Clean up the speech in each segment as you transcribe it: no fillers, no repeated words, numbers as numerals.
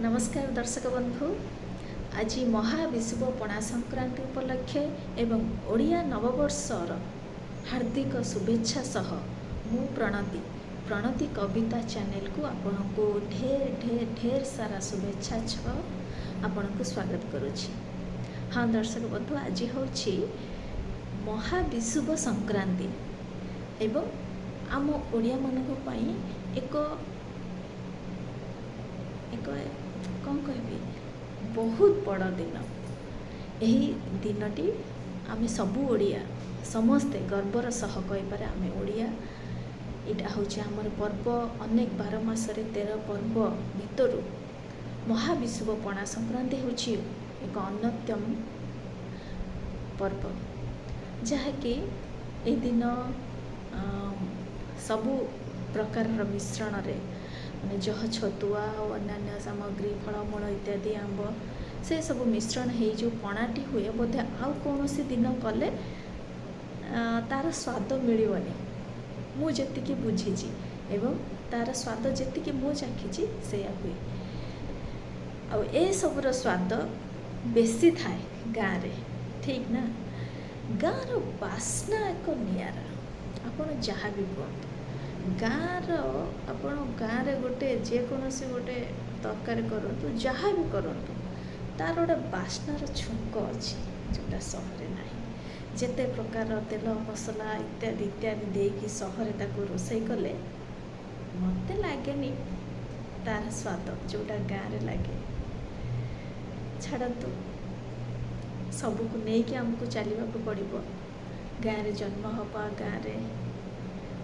नमस्कार दर्शक बंधु। आज महाविषुव पणा संक्रांति उपलक्षे एवं ओडिया नववर्षर हार्दिक शुभेच्छा सह मु प्रणति कविता चैनल को आपण को ढेर ढेर ढेर सारा शुभेच्छा आपण को स्वागत करुछि। हाँ दर्शक बंधु, आज हूँ महाविषुव संक्रांति एवं आम ओडिया मानक पई एक कौन कहबी बहुत बड़ दिन। यही दिनटी आम सबू ओडिया समस्ते गर्वर सह कहीपर आम ओडिया। यहाँ हूँ आमर पर्व, अनेक 12 मासरे 13 पर्व भितर महाविषुव पणा संक्रांति हूँ एक अन्यतम पर्व, जहाँकि ए दिन सबू प्रकार मिश्रण रे माने जह छतुआ और अन्य सामग्री फलमूल इत्यादि आंब से सब मिश्रण हो जो पणाटी हुए बोधे आउ कौन सी दिन कले तार स्वाद मिलबनी मु जेतिकी बुझीची एवं तार स्वाद जेतिकी मु चाखीची से हुए। आ ए सबुर स्वाद बेसी थाए गाँव रे, ठीक ना। गाँव बास्ना एक नियारा। आपण जहाँ भी कहतु गाँव आपण गाँव रे गोटे जेकोसी गोटे तरकारी करूँ जहाँ भी करूँ तार गोटे बास्नार छुंक अच्छी जोटा सहर ना। जेते प्रकार तेल मसला इत्यादि इत्यादि देकी सहर ताको रोसई कले मते लागेनी तार स्वाद जोटा गाँव रे लगे। छाड़तु सबू को लेकिन आमको चलने को पड़ो। गाँव रे जन्म हवा, गाँव रे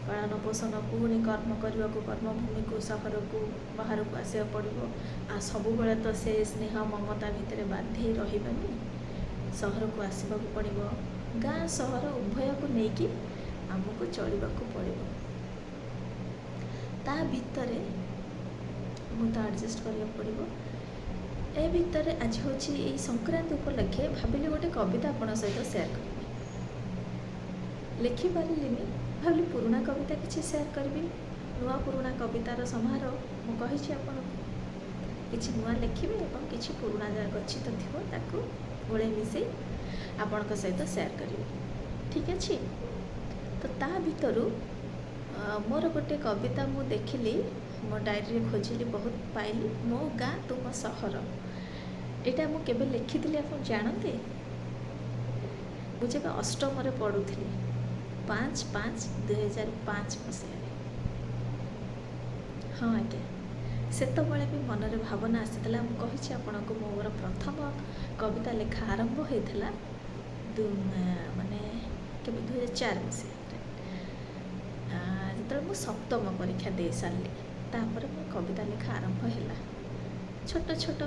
पालन पोषण पुणी कर्म करने को कर्मभूमि को सहर को बाहर को आसा पड़ो। आ सबु बेले तो से स्नेह ममता भितर बांधी रही सहर को आसवा पड़ो। गाँ सहर उभय को लेकिन आमको चलने को पड़ो। ता भितर मुझे एडजस्ट करने पड़ो। ए भितर आज हूँ संक्रांति उपलक्षे भाविली गोटे कविता आपण सहित सेयार करी। लिखि पारिलिनी, भाविली पुराणा कविता किसी सेयार करी। नुआ पुराणा कवितार समारोह मु कही आपण किसी नुआ लिखिबे और किसी पुराणा जहाँ गच्छित थी ताकू गोले मिसई आपण सहित सेयार करी। ठीक अच्छे। तो ता भितरु मोर गोटे कविता मु देखिली, मो डायरी खोजिली, बहुत पाइली। मो गाँ तुम सहर, यहाँ मुझे लिखी आप जानते। मुझे अष्टम पढ़ुली 5/5/2005 मसीह। हाँ आज्ञा, सेत बड़े भी मनरे भावना आसीला। मुझे आपन को मोर प्रथम कविता लेखा आरंभ होता माने के 2004 मसीह जो मु सप्तम परीक्षा दे सारी। तापर मो कविता लेखा आरंभ है। छोट छोट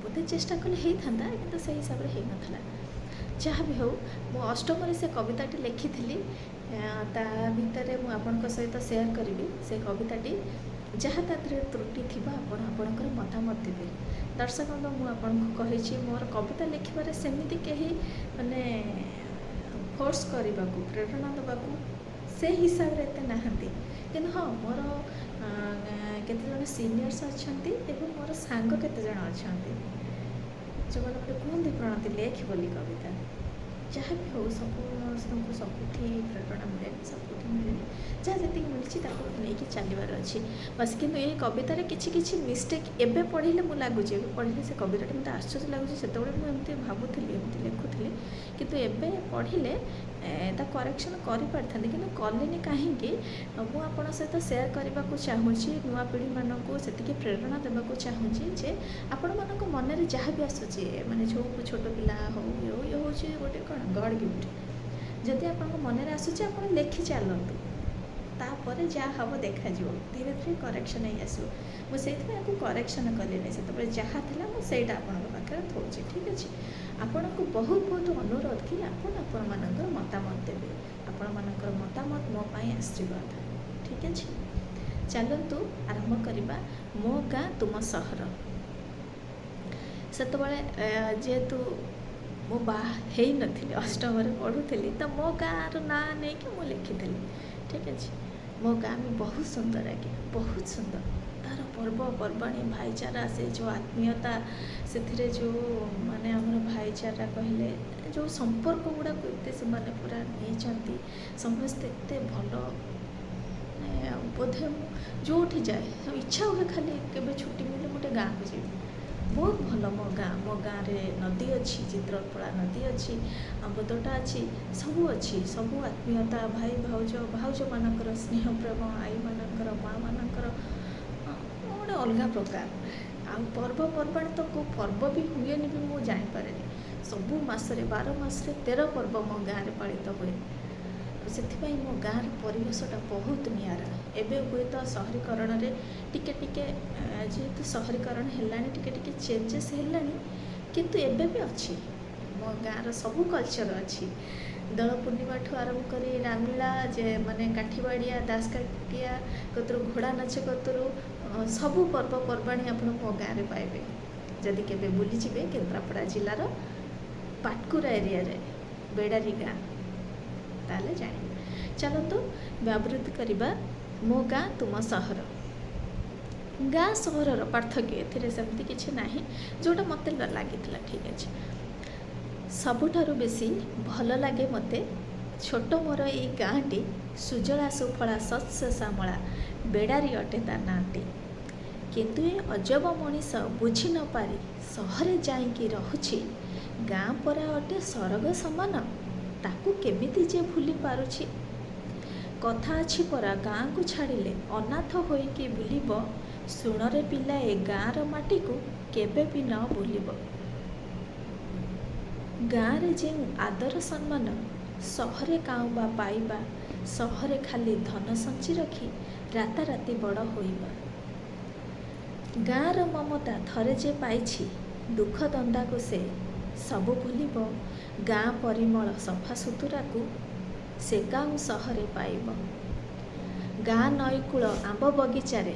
बोधे चेष्टा कले होता कि से हिसाब से होना। जहाँ भी हो मु अष्टम से कविताटी लिखी थी। ता भितर मुझे सहित सेयार करी से कविताटी। जहाँ तादरे त्रुटि थी आपणकर मतामत देवे। दर्शक मुझे कही मोर कविता लिखबार सेमती कहीं माने फोर्स करने को प्रेरणा देवाक से हिसाब से एत नहांती। कि हाँ मोर केते सीनियर्स अच्छा मोर सांग केते जण अच्छा जो मैंने गोटे कहते प्रणति लेख बोली कविता। जहाँ भी हो सबको सबुठी प्रेरणा मिले, सबुठी मिले जहाँ जी मिली नहीं चलबार अच्छी बस। कि ये कवितार किसी मिस्टेक एवं पढ़े मुझे लगुच पढ़े से कविता मत आश्चर्य लगुच। से मुझे भावुली एमती लिखुली कितु एवं पढ़े करेक्शन कर कि कलेनि कहीं मुझे सहित सेयार करने को चाहूँगी। नुआ पीढ़ी मानक से प्रेरणा देवाक चाहूँगी जे आपण मान मन में जहाँ भी आसूँ माने जो छोट पिला हो ये हूँ गोटे कौन गॉड गिफ्ट। जदि आप मन में आसूँ आप लिखि चलतु तापर जहाँ हम देखा धीरे धीरे करेक्शन ही आसो। मुझे करेक्शन कली नहीं से जहाँ था मुझे पाखे थोड़ी। ठीक अच्छे। आपण को बहुत बहुत अनुरोध कि आपण मानकर मतामत देवे। आपण मानकर मतामत मो पाई आशीर्वाद। ठीक अच्छे। चलतु आरंभ करवा मो गाँ तुम सहर। सेत जेहेतु मो बाई नी अष्टम पढ़ुली तो मो गाँव ना नहीं कि मुझे लिखी। ठीक अच्छे। मो गाँ भी बहुत सुंदर आगे, बहुत सुंदर। तार ପର୍ବପର୍ବାଣି ଭାଇଚାରା, ସେ ଯେଉଁ ଆତ୍ମୀୟତା, ସେଥିରେ ଯେଉଁ ମାନେ ଆମର ଭାଇଚାରା କହିଲେ ଯେଉଁ ସମ୍ପର୍କ ଗୁଡ଼ାକୁ ଏତେ ସେମାନେ ପୁରା ନେଇଛନ୍ତି, ସମସ୍ତେ ଏତେ ଭଲ। ବୋଧେ ମୁଁ ଯେଉଁଠି ଯାଏ ଇଚ୍ଛା ହୁଏ ଖାଲି କେବେ ଛୁଟି ମିଳିଲେ ଗୋଟେ ଗାଁକୁ ଯିବି। ବହୁତ ଭଲ ମୋ ଗାଁରେ ନଦୀ ଅଛି, ଚିତ୍ରକଳା ନଦୀ ଅଛି, ଆମ୍ବତୋଟା ଅଛି, ସବୁ ଅଛି। ସବୁ ଆତ୍ମୀୟତା, ଭାଇ ଭାଉଜମାନଙ୍କର ସ୍ନେହ ପ୍ରେମ, ଆଈମାନଙ୍କର, ମାଆମାନଙ୍କର ଗୋଟେ ଅଲଗା ପ୍ରକାର। ଆଉ ପର୍ବପର୍ବାଣି ତ କେଉଁ ପର୍ବ ବି ହୁଏନି ବି ମୁଁ ଜାଣିପାରେନି। ସବୁ ମାସରେ 12 ମାସରେ 13 ପର୍ବ ମୋ ଗାଁରେ ପାଳିତ ହୁଏ। ସେଥିପାଇଁ ମୋ ଗାଁର ପରିବେଶଟା ବହୁତ ନିଆରା। ଏବେ ହୁଏତ ସହରୀକରଣରେ ଟିକେ ଯେହେତୁ ସହରୀକରଣ ହେଲାଣି, ଟିକେ ଚେଞ୍ଜେସ୍ ହେଲାଣି, କିନ୍ତୁ ଏବେ ବି ଅଛି। ମୋ ଗାଁର ସବୁ କଲଚର୍ ଅଛି। ଦୋଳ ପୂର୍ଣ୍ଣିମାଠୁ ଆରମ୍ଭ କରି ରାମଲୀଳା, ଯେ ମାନେ କାଠିବାଡ଼ିଆ, ଦାସକାଠିଆ କତରୁ, ଘୋଡ଼ା ନାଚ କତରୁ ସବୁ ପର୍ବପର୍ବାଣି ଆପଣ ମୋ ଗାଁରେ ପାଇବେ। ଯଦି କେବେ ବୁଲିଯିବେ କେନ୍ଦ୍ରାପଡ଼ା ଜିଲ୍ଲାର ପାଟକୁରା ଏରିଆରେ ବେଡ଼ାରୀ ଗାଁ, ତାହେଲେ ଜାଣିବେ। ଚାଲନ୍ତୁ ବ୍ୟବୃତ୍ତି କରିବା ମୋ ଗାଁ ତୁମ ସହର। ଗାଁ ସହରର ପାର୍ଥକ୍ୟ ଏଥିରେ ସେମିତି କିଛି ନାହିଁ, ଯେଉଁଟା ମୋତେ ଲାଗିଥିଲା। ଠିକ୍ ଅଛି। ସବୁଠାରୁ ବେଶୀ ଭଲ ଲାଗେ ମୋତେ ଛୋଟ ମୋର ଏଇ ଗାଁଟି, ସୁଜଳା ସୁଫଳା ଶସ୍ୟ ଶ୍ୟାମଳା, ବେଡ଼ାରୀ ଅଟେ ତା ନାଁଟି। କିନ୍ତୁ ଏ ଅଜବ ମଣିଷ ବୁଝି ନ ପାରି ସହରେ ଯାଇକି ରହୁଛି। ଗାଁ ପରା ଅଟେ ସରଗ ସମାନ, ତାକୁ କେମିତି ଯେ ଭୁଲି ପାରୁଛି। କଥା ଅଛି ପରା, ଗାଁକୁ ଛାଡ଼ିଲେ ଅନାଥ ହୋଇକି ବୁଲିବ। ଶୁଣରେ ପିଲା, ଏ ଗାଁର ମାଟିକୁ କେବେ ବି ନ ଭୁଲିବ। ଗାଁରେ ଯେଉଁ ଆଦର ସମ୍ମାନ ସହରେ କାଉଁ ବା ପାଇବା। ସହରେ ଖାଲି ଧନ ସଞ୍ଚି ରଖି ରାତାରାତି ବଡ଼ ହୋଇବା। ଗାଁର ମମତା ଥରେ ଯେ ପାଇଛି, ଦୁଃଖ ଦଣ୍ଡାକୁ ସେ ସବୁ ଭୁଲିବ। ଗାଁ ପରିମଳ ସଫାସୁତୁରାକୁ ସେ କାଉଁ ସହରେ ପାଇବ। ଗାଁ ନଈକୂଳ ଆମ୍ବ ବଗିଚାରେ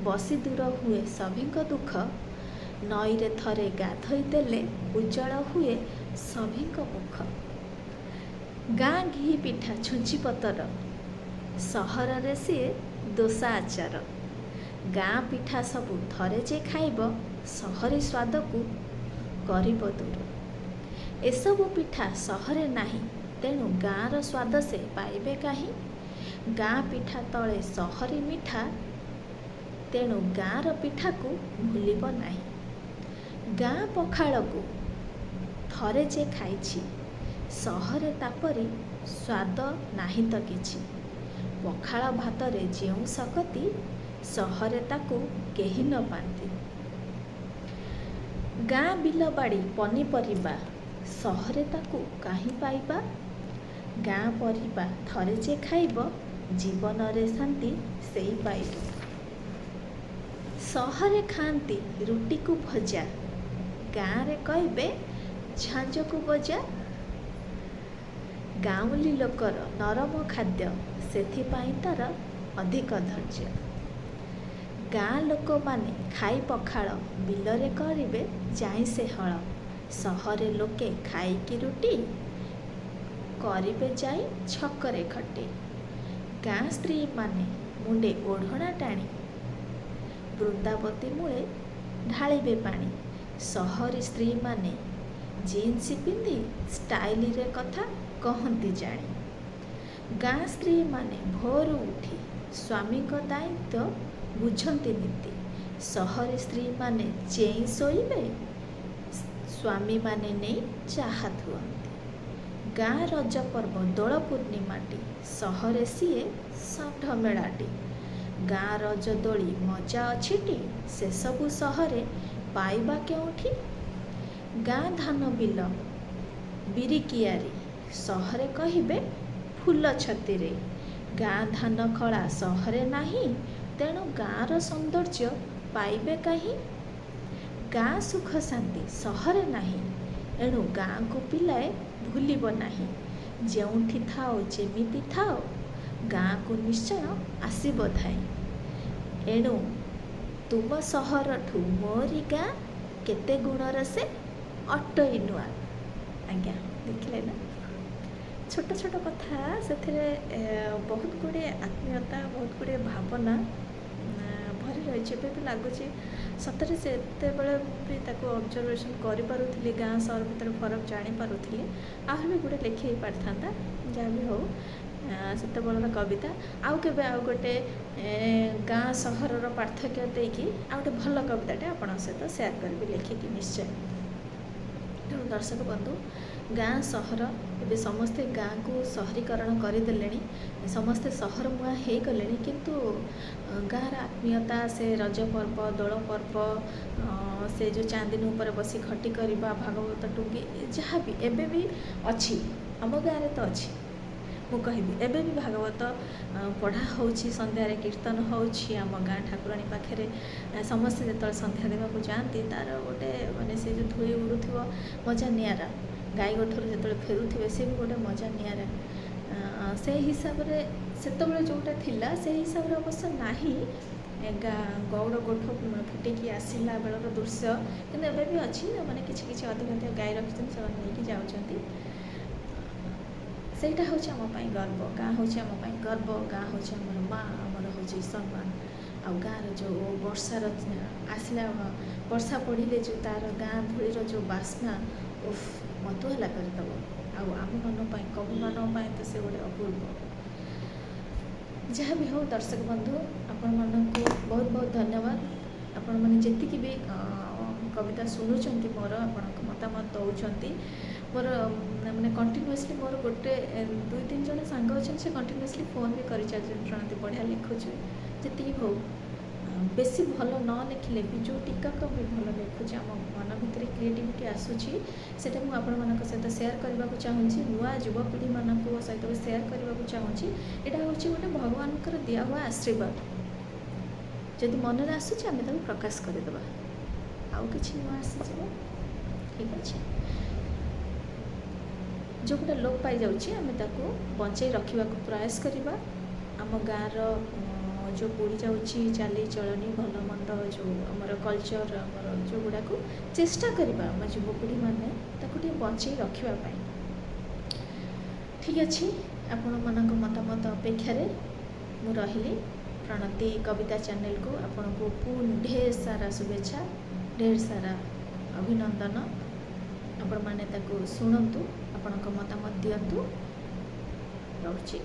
ବସି ଦୂର ହୁଏ ସଭିଙ୍କ ଦୁଃଖ। ନଈରେ ଥରେ ଗାଧୋଇ ଦେଲେ ଉଜ୍ଜଳ ହୁଏ ସଭିଙ୍କ ମୁଖ। ଗାଁ ଘି ପିଠା ଛୁଞ୍ଚି ପତର, ସହରରେ ସିଏ ଦୋସା ଆଚାର। ଗାଁ ପିଠା ସବୁ ଥରେ ଯେ ଖାଇବ, ସହରୀ ସ୍ୱାଦକୁ କରିବ ଦୂର। ଏସବୁ ପିଠା ସହରେ ନାହିଁ, ତେଣୁ ଗାଁର ସ୍ୱାଦ ସେ ପାଇବେ କାହିଁ। ଗାଁ ପିଠା ତଳେ ସହରୀ ମିଠା, ତେଣୁ ଗାଁର ପିଠାକୁ ଭୁଲିବ ନାହିଁ। ଗାଁ ପଖାଳକୁ ଥରେ ଯେ ଖାଇଛି, ସହରେ ତାପରି ସ୍ୱାଦ ନାହିଁ ତ କିଛି। ପଖାଳ ଭାତରେ ଯେଉଁ ଶକତି, ସହରେ ତାକୁ କେହି ନ ପାଆନ୍ତି। ଗାଁ ବିଲ ବାଡ଼ି ପନିପରିବା, ସହରେ ତାକୁ କାହିଁ ପାଇବା। ଗାଁ ପରିବା ଥରେ ଯେ ଖାଇବ, ଜୀବନରେ ଶାନ୍ତି ସେଇ ପାଇବ। ସହରେ ଖାଆନ୍ତି ରୁଟିକୁ ଭଜା, ଗାଁରେ କହିବେ ଝାଞ୍ଜକୁ ବଜା। ଗାଉଁଲି ଲୋକର ନରମ ଖାଦ୍ୟ, ସେଥିପାଇଁ ତାର ଅଧିକ ଧୈର୍ଯ୍ୟ। ଗାଁ ଲୋକମାନେ ଖାଇ ପଖାଳ, ବିଲରେ କରିବେ ଯାଇ ସେ ହଳ। ସହରେ ଲୋକେ ଖାଇକି ରୁଟି, କରିବେ ଯାଇ ଛକରେ ଖଟି। ଗାଁ ସ୍ତ୍ରୀମାନେ ମୁଣ୍ଡେ ଓଢ଼ଣା ଟାଣି, ବୃନ୍ଦାବତୀ ମୂଳେ ଢାଳିବେ ପାଣି। ସହରୀ ସ୍ତ୍ରୀମାନେ ଜିନ୍ସ ପିନ୍ଧି ଷ୍ଟାଇଲରେ କଥା କହନ୍ତି ଜାଣି। ଗାଁ ସ୍ତ୍ରୀମାନେ ଭୋରୁ ଉଠି ସ୍ୱାମୀଙ୍କ ଦାୟିତ୍ୱ ବୁଝନ୍ତି ନୀତି। ସହରୀ ସ୍ତ୍ରୀମାନେ ଚେଇଁ ଶୋଇବେ, ସ୍ୱାମୀମାନେ ନେଇ ଚାହା ଥୁଅନ୍ତି। ଗାଁ ରଜ ପର୍ବ ଦୋଳ ପୂର୍ଣ୍ଣିମାଟି, ସହରେ ସିଏ ଷଣ୍ଢ ମେଳାଟି। ଗାଁ ରଜ ଦୋଳି ମଜା ଅଛିଟି, ସେସବୁ ସହରେ ପାଇବା କେଉଁଠି। ଗାଁ ଧାନ ବିଲ ବିରି କିଆରି, ସହରେ କହିବେ ଫୁଲ ଛତିରେ। ଗାଁ ଧାନ ଖଳା ସହରେ ନାହିଁ, ତେଣୁ ଗାଁର ସୌନ୍ଦର୍ଯ୍ୟ ପାଇବେ କାହିଁ। ଗାଁ ସୁଖ ଶାନ୍ତି ସହରେ ନାହିଁ, ଏଣୁ ଗାଁକୁ ପିଲାଏ ଭୁଲିବ ନାହିଁ। ଯେଉଁଠି ଥାଅ ଯେମିତି ଥାଅ, ଗାଁକୁ ନିଶ୍ଚୟ ଆସିବ ଧାଇଁ। ଏଣୁ ତୁମ ସହରଠୁ ମୋରି ଗାଁ, କେତେ ଗୁଣର ସେ ଅଟଇ ନୂଆ। ଆଜ୍ଞା, ଦେଖିଲେ ନା, ଛୋଟ ଛୋଟ କଥା, ସେଥିରେ ବହୁତ ଗୁଡ଼ିଏ ଆତ୍ମୀୟତା, ବହୁତ ଗୁଡ଼ିଏ ଭାବନା ଭରି ରହିଛି ଏବେ ବି ଲାଗୁଛି ସତରେ ସେ ଏତେବେଳେ ବି ତାକୁ ଅବଜର୍ଭେସନ୍ କରିପାରୁଥିଲି, ଗାଁ ସହର ଭିତରେ ଫରକ ଜାଣିପାରୁଥିଲି, ଆହୁରି ବି ଗୋଟେ ଲେଖି ହେଇପାରିଥାନ୍ତା। ଯାହା ବି ହଉ ସେତେବେଳର କବିତା ଆଉ କେବେ ଆଉ ଗୋଟେ ଗାଁ ସହରର ପାର୍ଥକ୍ୟ ଦେଇକି ଆଉ ଗୋଟେ ଭଲ କବିତାଟେ ଆପଣଙ୍କ ସହିତ ସେୟାର କରିବି ଲେଖିକି ନିଶ୍ଚୟ। ତେଣୁ ଦର୍ଶକ ବନ୍ଧୁ, ଗାଁ ସହର ଏବେ ସମସ୍ତେ ଗାଁକୁ ସହରୀକରଣ କରିଦେଲେଣି, ସମସ୍ତେ ସହର ମୁହାଁ ହେଇଗଲେଣି, କିନ୍ତୁ ଗାଁର ଆତ୍ମୀୟତା, ସେ ରଜ ପର୍ବ, ଦୋଳ ପର୍ବ, ସେ ଯେଉଁ ଚାନ୍ଦିନୀ ଉପରେ ବସି ଖଟି କରିବା, ଭାଗବତ ଟୁଙ୍ଗି, ଯାହା ବି ଏବେ ବି ଅଛି, ଆମ ଗାଁରେ ତ ଅଛି। ମୁଁ କହିବି ଏବେ ବି ଭାଗବତ ପଢ଼ା ହେଉଛି, ସନ୍ଧ୍ୟାରେ କୀର୍ତ୍ତନ ହେଉଛି ଆମ ଗାଁ ଠାକୁରାଣୀ ପାଖରେ। ସମସ୍ତେ ଯେତେବେଳେ ସନ୍ଧ୍ୟା ଦେବାକୁ ଯାଆନ୍ତି ତା'ର ଗୋଟେ ମାନେ ସେ ଯେଉଁ ଧୂଳି ଉଡ଼ୁଥିବ ମଜା ନିଆରା, ଗାଈ ଗୋଠରୁ ଯେତେବେଳେ ଫେରୁଥିବେ ସେ ବି ଗୋଟେ ମଜା ନିଆରା। ସେଇ ହିସାବରେ ସେତେବେଳେ ଯେଉଁଟା ଥିଲା ସେଇ ହିସାବରେ ଅବଶ୍ୟ ନାହିଁ, ଗଉଡ଼ ଗୋଠ ଫିଟିକି ଆସିଲା ବେଳର ଦୃଶ୍ୟ, କିନ୍ତୁ ଏବେ ବି ଅଛି। ଯେଉଁମାନେ କିଛି କିଛି ଅଧିକ ଗାଈ ରଖିଛନ୍ତି ସେମାନେ ନେଇକି ଯାଉଛନ୍ତି। ସେଇଟା ହେଉଛି ଆମ ପାଇଁ ଗର୍ବ, ଗାଁ ହେଉଛି ଆମ ପାଇଁ ଗର୍ବ, ଗାଁ ହେଉଛି ଆମର ମାଆ, ଆମର ହେଉଛି ସମ୍ମାନ। ଆଉ ଗାଁର ଯେଉଁ ବର୍ଷାର ଆସିଲା, ବର୍ଷା ପଡ଼ିଲେ ଯେଉଁ ତା'ର ଗାଁ ଧୂଳିର ଯେଉଁ ବାସ୍ନା, ଉଫ୍ ମତୁଆଲା କରିଦେବ। ଆଉ ଆମମାନଙ୍କ ପାଇଁ, କବିମାନଙ୍କ ପାଇଁ ତ ସେ ଗୋଟେ ଅପୂର୍ବ। ଯାହା ବି ହଉ ଦର୍ଶକ ବନ୍ଧୁ, ଆପଣମାନଙ୍କୁ ବହୁତ ବହୁତ ଧନ୍ୟବାଦ। ଆପଣମାନେ ଯେତିକି ବି କବିତା ଶୁଣୁଛନ୍ତି ମୋର, ଆପଣଙ୍କ ମତାମତ ଦେଉଛନ୍ତି, ମୋର ମାନେ କଣ୍ଟିନ୍ୟୁଅସଲି ମୋର ଗୋଟେ 2-3 ଜଣ ସାଙ୍ଗ ଅଛନ୍ତି, ସେ କଣ୍ଟିନ୍ୟୁଅସଲି ଫୋନ୍ ବି କରିଚାଲିଛନ୍ତି, ବଢ଼ିଆ ଲେଖୁଛୁ। ଯେତିକି ହଉ, ବେଶୀ ଭଲ ନ ଲେଖିଲେ ବି ଯେଉଁ ଟିକକ ବି ଭଲ ଲେଖୁଛି, ଆମ ମନ ଭିତରେ କ୍ରିଏଟିଭିଟି ଆସୁଛି, ସେଇଟା ମୁଁ ଆପଣମାନଙ୍କ ସହିତ ସେୟାର କରିବାକୁ ଚାହୁଁଛି, ନୂଆ ଯୁବପିଢ଼ିମାନଙ୍କ ସହିତ ବି ସେୟାର କରିବାକୁ ଚାହୁଁଛି। ଏଇଟା ହେଉଛି ଗୋଟେ ଭଗବାନଙ୍କର ଦିଆହୁଆ ଆଶୀର୍ବାଦ। ଯଦି ମନରେ ଆସୁଛି ଆମେ ତାକୁ ପ୍ରକାଶ କରିଦେବା, ଆଉ କିଛି ନୂଆ ଆସିଯିବ, ଠିକ୍ ଅଛି। ଯେଉଁଟା ଲୋପ ପାଇଯାଉଛି ଆମେ ତାକୁ ବଞ୍ଚେଇ ରଖିବାକୁ ପ୍ରୟାସ କରିବା। ଆମ ଗାଁର ଯେଉଁ ପୋଡ଼ି ଯାଉଛି ଚାଲିଚଳଣି, ଭଲ ମନ୍ଦ, ଯେଉଁ ଆମର କଲଚର୍, ଆମର ଯେଉଁଗୁଡ଼ାକୁ ଚେଷ୍ଟା କରିବା ଆମ ଯୁବପିଢ଼ିମାନେ ତାକୁ ଟିକେ ବଞ୍ଚେଇ ରଖିବା ପାଇଁ। ଠିକ୍ ଅଛି, ଆପଣମାନଙ୍କ ମତାମତ ଅପେକ୍ଷାରେ ମୁଁ ରହିଲି। ପ୍ରଣତି କବିତା ଚ୍ୟାନେଲକୁ ଆପଣଙ୍କୁ ପୁଣି ଢେର ସାରା ଶୁଭେଚ୍ଛା, ଢେର ସାରା ଅଭିନନ୍ଦନ। ଆପଣମାନେ ତାକୁ ଶୁଣନ୍ତୁ, ଆପଣଙ୍କ ମତାମତ ଦିଅନ୍ତୁ। ରହୁଛି।